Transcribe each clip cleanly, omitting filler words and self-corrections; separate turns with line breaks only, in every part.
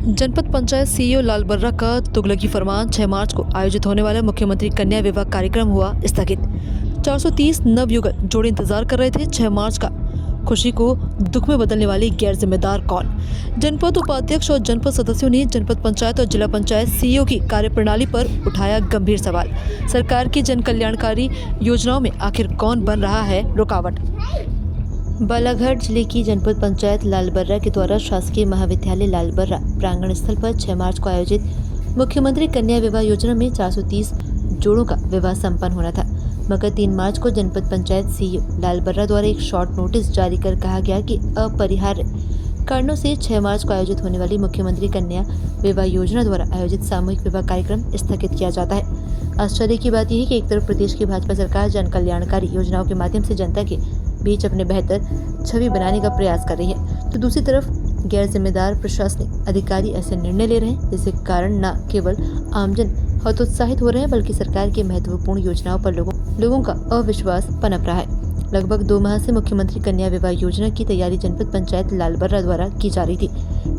जनपद पंचायत सीईओ लाल बर्रा का तुगलकी फरमान 6 मार्च को आयोजित होने वाला मुख्यमंत्री कन्या विवाह कार्यक्रम हुआ स्थगित। 430 नवयुगल जोड़े इंतजार कर रहे थे 6 मार्च का। खुशी को दुख में बदलने वाली गैर जिम्मेदार कौन? जनपद उपाध्यक्ष और जनपद सदस्यों ने जनपद पंचायत और जिला पंचायत सीईओ की कार्यप्रणाली पर उठाया गंभीर सवाल। सरकार की जन कल्याणकारी योजनाओं में आखिर कौन बन रहा है रुकावट? बालाघाट जिले की जनपद पंचायत लालबर्रा के द्वारा शासकीय महाविद्यालय लालबर्रा प्रांगण स्थल पर 6 मार्च को आयोजित मुख्यमंत्री कन्या विवाह योजना में 430 जोड़ों का विवाह संपन्न होना था, मगर 3 मार्च को जनपद पंचायत सीईओ लालबर्रा द्वारा एक शॉर्ट नोटिस जारी कर कहा गया कि अपरिहार्य कारणों से 6 मार्च को आयोजित होने वाली मुख्यमंत्री कन्या विवाह योजना द्वारा आयोजित सामूहिक विवाह कार्यक्रम स्थगित किया जाता है। आश्चर्य की बात यह है कि एक तरफ प्रदेश की भाजपा सरकार जन कल्याणकारी योजनाओं के माध्यम से जनता के बीच अपने बेहतर छवि बनाने का प्रयास कर रही है, तो दूसरी तरफ गैर जिम्मेदार प्रशासनिक अधिकारी ऐसे निर्णय ले रहे हैं जिसके कारण न केवल आमजन हतोत्साहित हो रहे हैं बल्कि सरकार की महत्वपूर्ण योजनाओं पर लोगों का अविश्वास पनप रहा है। लगभग 2 माह से मुख्यमंत्री कन्या विवाह योजना की तैयारी जनपद पंचायत लालबर्रा द्वारा की जा रही थी,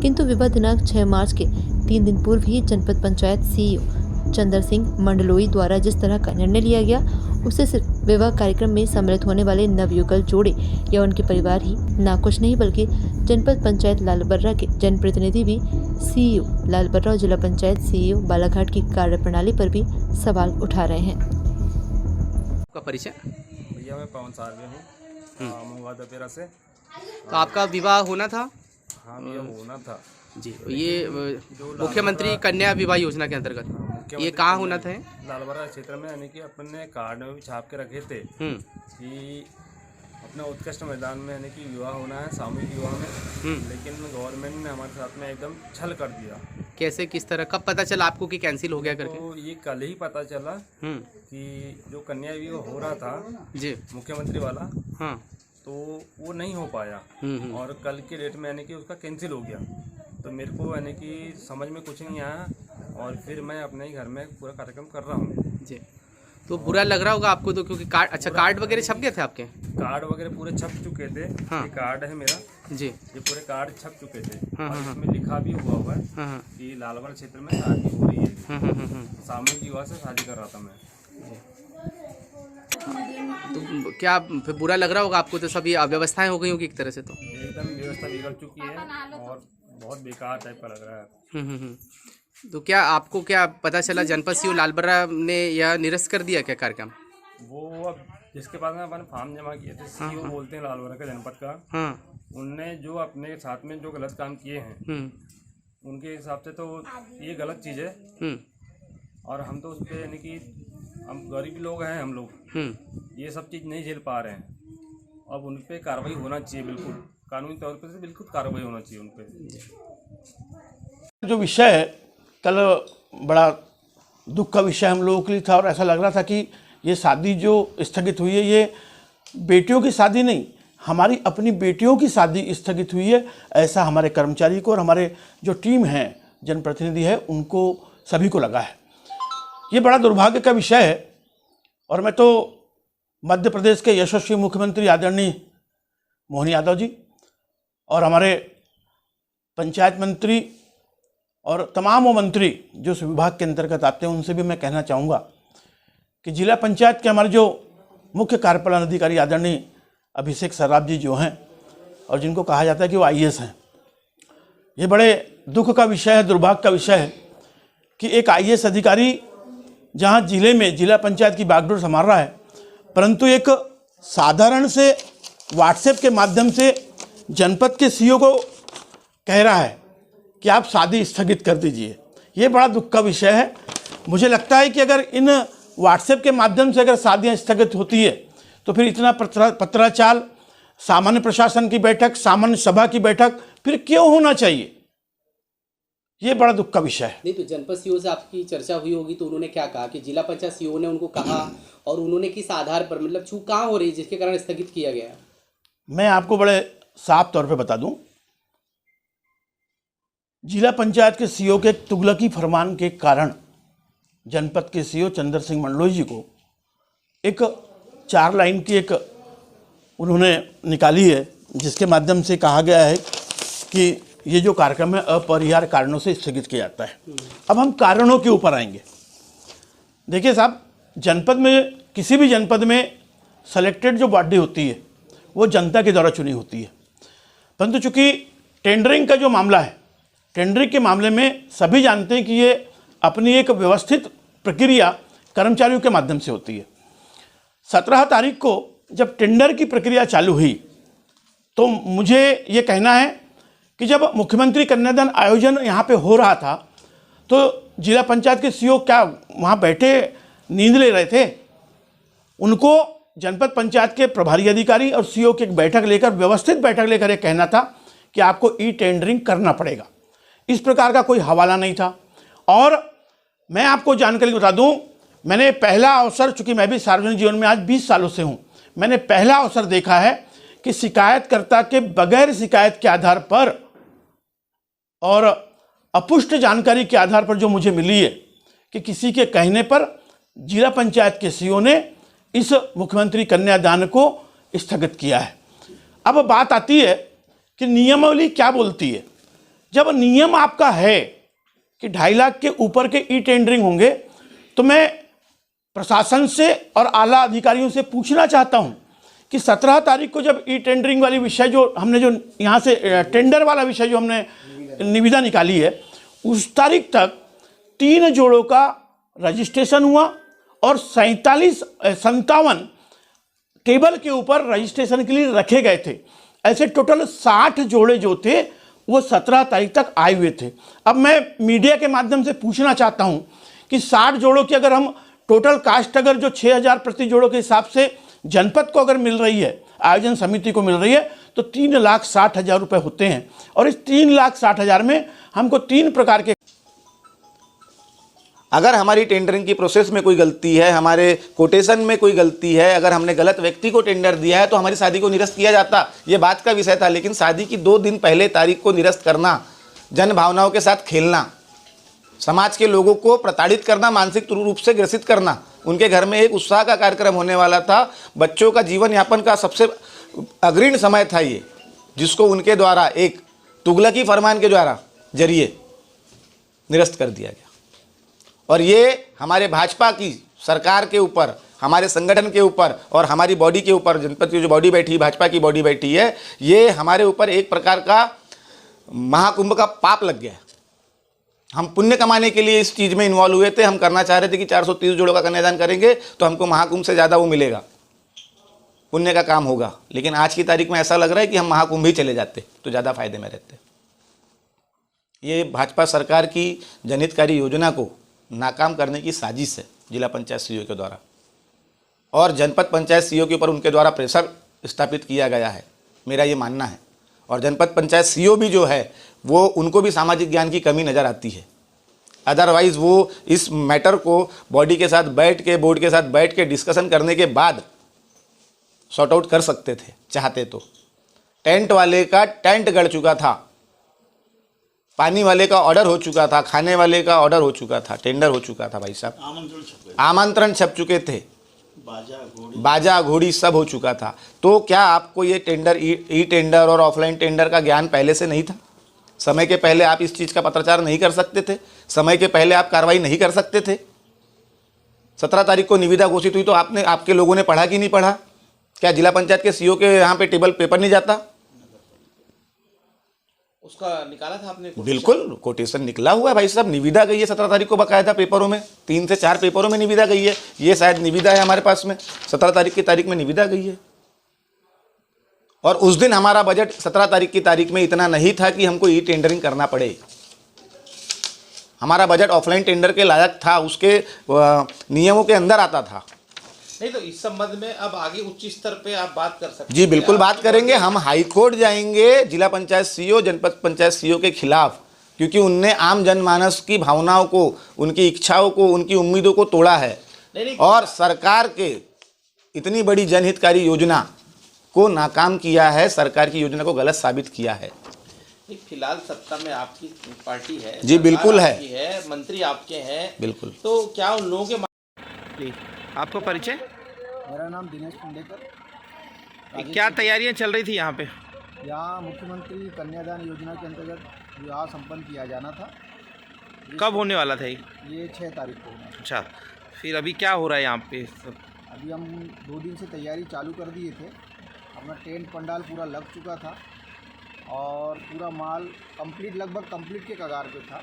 किंतु विवाह दिनांक 6 मार्च के 3 दिन पूर्व ही जनपद पंचायत सीईओ चंदर सिंह मंडलोई द्वारा जिस तरह का निर्णय लिया गया उससे सिर्फ विवाह कार्यक्रम में सम्मिलित होने वाले नवयुगल जोड़े या उनके परिवार ही नाखुश नहीं बल्कि जनपद पंचायत लालबर्रा के जनप्रतिनिधि भी सीईओ लालबर्रा और जिला पंचायत सीईओ बालाघाट की कार्यप्रणाली पर भी सवाल उठा रहे हैं।
आपका परिचय?
भैया मैं पवन सार्वे हूँ मुवादापेरा से।
तो आपका विवाह होना था?
हाँ भैया होना था
जी। ये मुख्यमंत्री कन्या विवाह योजना के अंतर्गत ये कहाँ होना था?
लालबर्रा क्षेत्र में, यानी कि अपन ने कार्ड में भी छाप के रखे थे कि अपना उत्कृष्ट मैदान में यानी कि विवाह होना है, सामूहिक विवाह में, लेकिन गवर्नमेंट ने हमारे साथ में एकदम छल कर दिया।
कैसे, किस तरह, कब पता चला आपको कि कैंसिल हो गया करके?
तो ये कल ही पता चला कि जो कन्या विवाह हो रहा था
जी
मुख्यमंत्री वाला,
हाँ,
तो वो नहीं हो पाया और कल के डेट में यानी कि उसका कैंसिल हो गया। तो मेरे को यानी कि समझ में कुछ नहीं आया और फिर मैं अपने ही घर में पूरा कार्यक्रम कर रहा हूँ
जी। तो बुरा लग रहा होगा आपको तो, क्योंकि कार्ड, अच्छा कार्ड वगैरह छप गए थे आपके?
कार्ड वगैरह पूरे छप चुके थे।
हाँ।
ये कार्ड है मेरा
जी,
ये पूरे कार्ड छप चुके थे।
हाँ,
और
हाँ,
इसमें लिखा भी हुआ है
हाँ,
कि लालबर्रा क्षेत्र में शादी हो रही है। सामूहिक विवाह से शादी कर रहा था मैं।
तो क्या फिर बुरा लग रहा होगा आपको? तो सभी अव्यवस्थाएं हो गई होगी एक तरह से? तो
एकदम व्यवस्था बिगड़ चुकी है और बहुत बेकार टाइप का लग रहा है।
तो क्या आपको क्या पता चला जनपद सीईओ लालबर्रा ने यह निरस्त कर दिया क्या कार्यक्रम?
वो अब जिसके पास में अपन फॉर्म जमा किए थे, सीईओ बोलते हैं लालबर्रा का जनपद का,
हाँ,
उनने जो अपने साथ में जो गलत काम किए हैं उनके हिसाब से तो ये गलत चीज़ है और हम तो उस पर यानी कि हम गरीब लोग हैं, हम लोग ये सब चीज़ नहीं झेल पा रहे हैं। अब उन पर कार्रवाई होना चाहिए, बिल्कुल कानूनी तौर पर से बिल्कुल कार्रवाई होना चाहिए उन पर।
जो विषय है कल बड़ा दुख का विषय हम लोगों के लिए था और ऐसा लग रहा था कि ये शादी जो स्थगित हुई है ये बेटियों की शादी नहीं, हमारी अपनी बेटियों की शादी स्थगित हुई है, ऐसा हमारे कर्मचारी को और हमारे जो टीम है जनप्रतिनिधि है उनको सभी को लगा है। ये बड़ा दुर्भाग्य का विषय है और मैं तो मध्य प्रदेश के यशस्वी मुख्यमंत्री आदरणीय मोहन यादव जी और हमारे पंचायत मंत्री और तमाम वो मंत्री जो इस विभाग के अंतर्गत आते हैं उनसे भी मैं कहना चाहूँगा कि जिला पंचायत के हमारे जो मुख्य कार्यपालन अधिकारी आदरणीय अभिषेक सर्राफ जी जो हैं और जिनको कहा जाता है कि वो IAS हैं, ये बड़े दुख का विषय है, दुर्भाग्य का विषय है कि एक IAS अधिकारी जहाँ जिले में जिला पंचायत की बागडोर संभाल रहा है, परंतु एक साधारण से व्हाट्सएप के माध्यम से जनपद के सीईओ को कह रहा है कि आप शादी स्थगित कर दीजिए। ये बड़ा दुख का विषय है। मुझे लगता है कि अगर इन व्हाट्सएप के माध्यम से अगर शादियाँ स्थगित होती है तो फिर इतना पत्राचार, सामान्य प्रशासन की बैठक, सामान्य सभा की बैठक फिर क्यों होना चाहिए? ये बड़ा दुख का विषय है।
नहीं तो जनपद सीईओ से आपकी चर्चा हुई होगी तो उन्होंने क्या कहा कि जिला पंचायत सीईओ ने उनको कहा और उन्होंने किस आधार पर, मतलब चूक कहाँ हो रही है जिसके कारण स्थगित किया गया?
मैं आपको बड़े साफ तौर पे बता दूं, जिला पंचायत के सीईओ के तुगलकी फरमान के कारण जनपद के सीईओ चंदर सिंह मंडलोई जी को एक 4 लाइन की एक उन्होंने निकाली है जिसके माध्यम से कहा गया है कि ये जो कार्यक्रम है अपरिहार्य कारणों से स्थगित किया जाता है। अब हम कारणों के ऊपर आएंगे। देखिए साहब, जनपद में, किसी भी जनपद में सेलेक्टेड जो बॉडी होती है वो जनता के द्वारा चुनी होती है, परंतु चूंकि टेंडरिंग का जो मामला है, टेंडरिंग के मामले में सभी जानते हैं कि ये अपनी एक व्यवस्थित प्रक्रिया कर्मचारियों के माध्यम से होती है। 17 तारीख को जब टेंडर की प्रक्रिया चालू हुई तो मुझे ये कहना है कि जब मुख्यमंत्री कन्यादान आयोजन यहाँ पे हो रहा था तो जिला पंचायत के सीईओ क्या वहाँ बैठे नींद ले रहे थे? उनको जनपद पंचायत के प्रभारी अधिकारी और सीईओ की एक बैठक लेकर, व्यवस्थित बैठक लेकर ये कहना था कि आपको ई टेंडरिंग करना पड़ेगा। इस प्रकार का कोई हवाला नहीं था। और मैं आपको जानकारी बता दूं, मैंने पहला अवसर, चूंकि मैं भी सार्वजनिक जीवन में आज 20 सालों से हूं, मैंने पहला अवसर देखा है कि शिकायतकर्ता के बगैर शिकायत के आधार पर और अपुष्ट जानकारी के आधार पर जो मुझे मिली है कि किसी के कहने पर जिला पंचायत के सीईओ ने इस मुख्यमंत्री कन्यादान को स्थगित किया है। अब बात आती है कि नियमावली क्या बोलती है। जब नियम आपका है कि 2.5 लाख के ऊपर के ई टेंडरिंग होंगे, तो मैं प्रशासन से और आला अधिकारियों से पूछना चाहता हूं कि 17 तारीख को जब ई टेंडरिंग वाली विषय जो हमने, जो यहाँ से टेंडर वाला विषय जो हमने निविदा निकाली है, उस तारीख तक 3 जोड़ों का रजिस्ट्रेशन हुआ और 57 टेबल के ऊपर रजिस्ट्रेशन के लिए रखे गए थे। ऐसे टोटल 60 जोड़े जो थे वो 17 तारीख तक आए हुए थे। अब मैं मीडिया के माध्यम से पूछना चाहता हूं कि 60 जोड़ों की अगर हम टोटल कास्ट अगर जो 6,000 प्रति जोड़ों के हिसाब से जनपद को अगर मिल रही है, आयोजन समिति को मिल रही है, तो 3,60,000 रुपये होते हैं। और इस 3,60,000 में हमको 3 प्रकार के,
अगर हमारी टेंडरिंग की प्रोसेस में कोई गलती है, हमारे कोटेशन में कोई गलती है, अगर हमने गलत व्यक्ति को टेंडर दिया है तो हमारी शादी को निरस्त किया जाता, ये बात का विषय था। लेकिन शादी की 2 दिन पहले तारीख को निरस्त करना, जन भावनाओं के साथ खेलना, समाज के लोगों को प्रताड़ित करना, मानसिक रूप से ग्रसित करना। उनके घर में एक उत्साह का कार्यक्रम होने वाला था, बच्चों का जीवन यापन का सबसे अग्रणी समय था ये, जिसको उनके द्वारा एक तुगलकी फरमान के द्वारा जरिए निरस्त कर दिया गया। और ये हमारे भाजपा की सरकार के ऊपर, हमारे संगठन के ऊपर और हमारी बॉडी के ऊपर, जनपद की जो बॉडी बैठी है, भाजपा की बॉडी बैठी है, ये हमारे ऊपर एक प्रकार का महाकुंभ का पाप लग गया है। हम पुण्य कमाने के लिए इस चीज़ में इन्वॉल्व हुए थे। हम करना चाह रहे थे कि 430 जोड़ों का कन्यादान करेंगे तो हमको महाकुंभ से ज़्यादा वो मिलेगा, पुण्य का काम होगा। लेकिन आज की तारीख में ऐसा लग रहा है कि हम महाकुंभ ही चले जाते तो ज़्यादा फायदे में रहते। ये भाजपा सरकार की जनहितकारी योजना को नाकाम करने की साजिश है जिला पंचायत सीईओ के द्वारा, और जनपद पंचायत सीईओ के ऊपर उनके द्वारा प्रेशर स्थापित किया गया है, मेरा ये मानना है। और जनपद पंचायत सीईओ भी जो है वो, उनको भी सामाजिक ज्ञान की कमी नज़र आती है। अदरवाइज़ वो इस मैटर को बॉडी के साथ बैठ के, बोर्ड के साथ बैठ के डिस्कशन करने के बाद सॉर्ट आउट कर सकते थे, चाहते तो। टेंट वाले का टेंट गड़ चुका था, पानी वाले का ऑर्डर हो चुका था, खाने वाले का ऑर्डर हो चुका था, टेंडर हो चुका था भाई साहब, आमंत्रण छप चुके थे, बाजा घोड़ी सब हो चुका था। तो क्या आपको ये टेंडर, ई टेंडर और ऑफलाइन टेंडर का ज्ञान पहले से नहीं था? समय के पहले आप इस चीज़ का पत्राचार नहीं कर सकते थे? समय के पहले आप कार्रवाई नहीं कर सकते थे? 17 तारीख को निविदा घोषित हुई तो आपके लोगों ने पढ़ा कि नहीं पढ़ा? क्या जिला पंचायत के सीईओ के यहाँ पे टेबल पेपर नहीं जाता?
उसका निकाला था आपने?
बिल्कुल, कोटेशन निकला हुआ है भाई साहब, निविदा गई है 17 तारीख को बाकायदा पेपरों में, 3 से 4 पेपरों में निविदा गई है। ये शायद निविदा है हमारे पास में, 17 तारीख की तारीख में निविदा गई है। और उस दिन हमारा बजट 17 तारीख की तारीख में इतना नहीं था कि हमको ई टेंडरिंग करना पड़े। हमारा बजट ऑफलाइन टेंडर के लायक था, उसके नियमों के अंदर आता था।
नहीं तो इस संबंध में अब आगे उच्च स्तर पे आप बात कर सकते हैं।
जी बिल्कुल बात करेंगे, हम हाई कोर्ट जाएंगे जिला पंचायत सीईओ, जनपद पंचायत सीईओ के खिलाफ, क्योंकि उनने आम जनमानस की भावनाओं को, उनकी इच्छाओं को, उनकी उम्मीदों को तोड़ा है। और सरकार के इतनी बड़ी जनहितकारी योजना को नाकाम किया है, सरकार की योजना को गलत साबित किया है।
फिलहाल सत्ता में आपकी पार्टी है,
जी बिल्कुल है,
मंत्री आपके हैं,
बिल्कुल।
तो क्या उन लोगों के
आपको परिचय?
मेरा नाम दिनेश पुंडेकर।
क्या तैयारियां चल रही थी यहाँ पे? यहाँ मुख्यमंत्री कन्यादान योजना के अंतर्गत विवाह संपन्न किया जाना था।
कब होने वाला था
ये 6 तारीख को होना था।
अच्छा, फिर अभी क्या हो रहा है यहाँ पे सब?
अभी हम 2 दिन से तैयारी चालू कर दिए थे। अपना टेंट पंडाल पूरा लग चुका था और पूरा माल कंप्लीट, लगभग कंप्लीट के कगार पे था।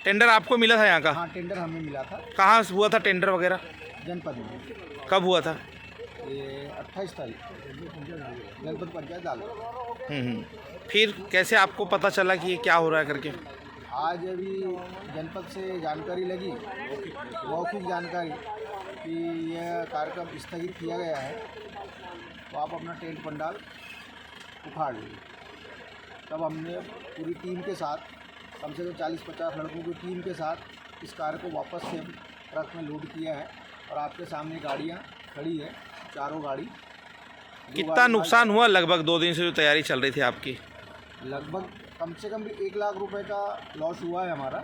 टेंडर आपको मिला था यहाँ का?
हाँ, टेंडर हमें मिला था।
कहाँ हुआ था टेंडर वगैरह?
जनपद में।
कब हुआ था?
ये 28 तारीख जनपद पंचायत डाल।
फिर कैसे आपको पता चला कि ये क्या हो रहा है करके?
आज अभी जनपद से जानकारी लगी, मौखिक जानकारी, कि यह कार्यक्रम स्थगित किया गया है, तो आप अपना टेंट पंडाल उखाड़ लीजिए। तब हमने पूरी टीम के साथ, कम से कम 40-50 लड़कों की टीम के साथ इस कार्य को वापस से ट्रक में लोड किया है और आपके सामने गाड़ियाँ खड़ी है, चारों गाड़ी।
कितना नुकसान हुआ लगभग 2 दिन से जो तैयारी चल रही थी आपकी?
लगभग कम से कम 1 लाख रुपए का लॉस हुआ है हमारा,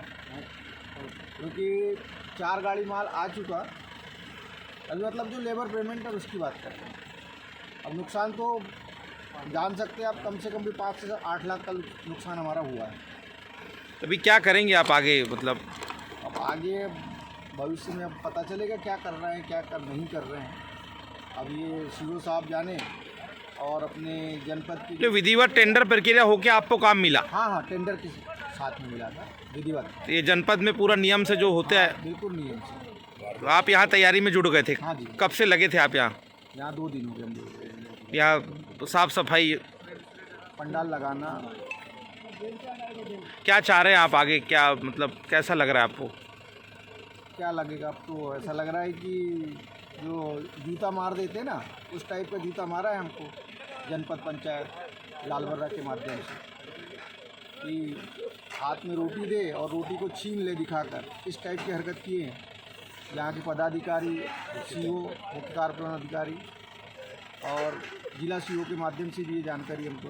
क्योंकि 4 गाड़ी माल आ चुका। अभी मतलब जो लेबर पेमेंट है उसकी बात करते हैं। अब नुकसान तो जान सकते हैं आप, कम से कम भी 5 से 8 लाख का नुकसान हमारा हुआ है।
अभी क्या करेंगे आप आगे, मतलब?
अब आगे भविष्य में अब पता चलेगा क्या कर रहे हैं, क्या कर नहीं कर रहे हैं। अब ये सीओ साहब जाने और अपने जनपद की
जो विधिवत टेंडर प्रक्रिया होके आपको काम मिला?
हाँ, टेंडर के साथ में मिला था विधिवत।
तो ये जनपद में पूरा नियम से जो होता है?
बिल्कुल नियम से।
तो आप यहाँ तैयारी में जुड़ गए थे?
हाँ जी।
कब से लगे थे आप यहाँ?
यहाँ 2 दिन हो गए हम।
यहाँ साफ सफाई,
पंडाल लगाना।
क्या चाह रहे हैं आप आगे, क्या मतलब कैसा लग रहा है आपको?
क्या लगेगा, अब तो ऐसा लग रहा है कि जो जूता मार देते ना, उस टाइप का जूता मारा है हमको जनपद पंचायत लालबर्रा के माध्यम से, कि हाथ में रोटी दे और रोटी को छीन ले दिखाकर, इस टाइप की हरकत किए हैं यहाँ के पदाधिकारी, सीओ, मुख्य कार्यपालन अधिकारी और जिला सीओ के माध्यम से भी ये जानकारी हमको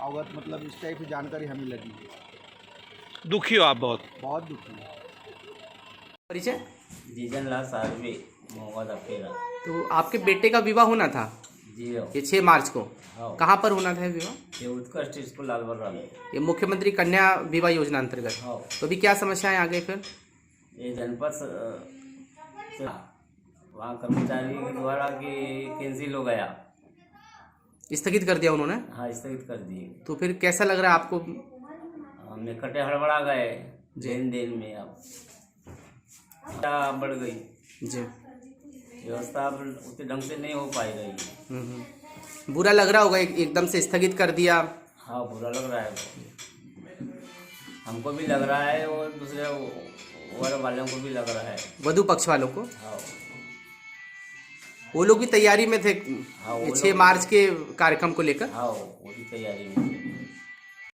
अवगत, मतलब इस टाइप की जानकारी हमें लगी।
दुखी हो आप? बहुत
दुखी है।
परिचय?
जीजन लाल सार्वे मोहम्मद अफेरा।
तो आपके बेटे का विवाह होना था
जी
ये 6 मार्च को,
हाँ।
कहाँ पर होना था विवाह?
ये उत्कृष्ट स्कूल लालबर्रा में।
ये मुख्यमंत्री कन्या विवाह योजना अंतर्गत।
हाँ।
तो अभी क्या समस्याएं आ गई फिर?
ये जनपद से वहाँ कर्मचारी के द्वारा कि कैंसिल हो गया,
स्थगित कर दिया उन्होंने?
हाँ, स्थगित कर दिए।
तो फिर कैसा लग रहा है आपको?
हम इकट्ठे हड़बड़ा गए लेन में। अब बढ़ गई
जी,
व्यवस्था अब उतने ढंग से नहीं हो पाई रही।
बुरा लग रहा होगा एकदम से स्थगित कर दिया?
हाँ, बुरा लग रहा है, हमको भी लग रहा है और दूसरे वर वालों को भी लग रहा है,
वधु पक्ष वालों को।
हाँ।
वो लोग भी तैयारी में थे
हाँ,
6 मार्च के कार्यक्रम को लेकर?
हाँ, वो भी तैयारी में।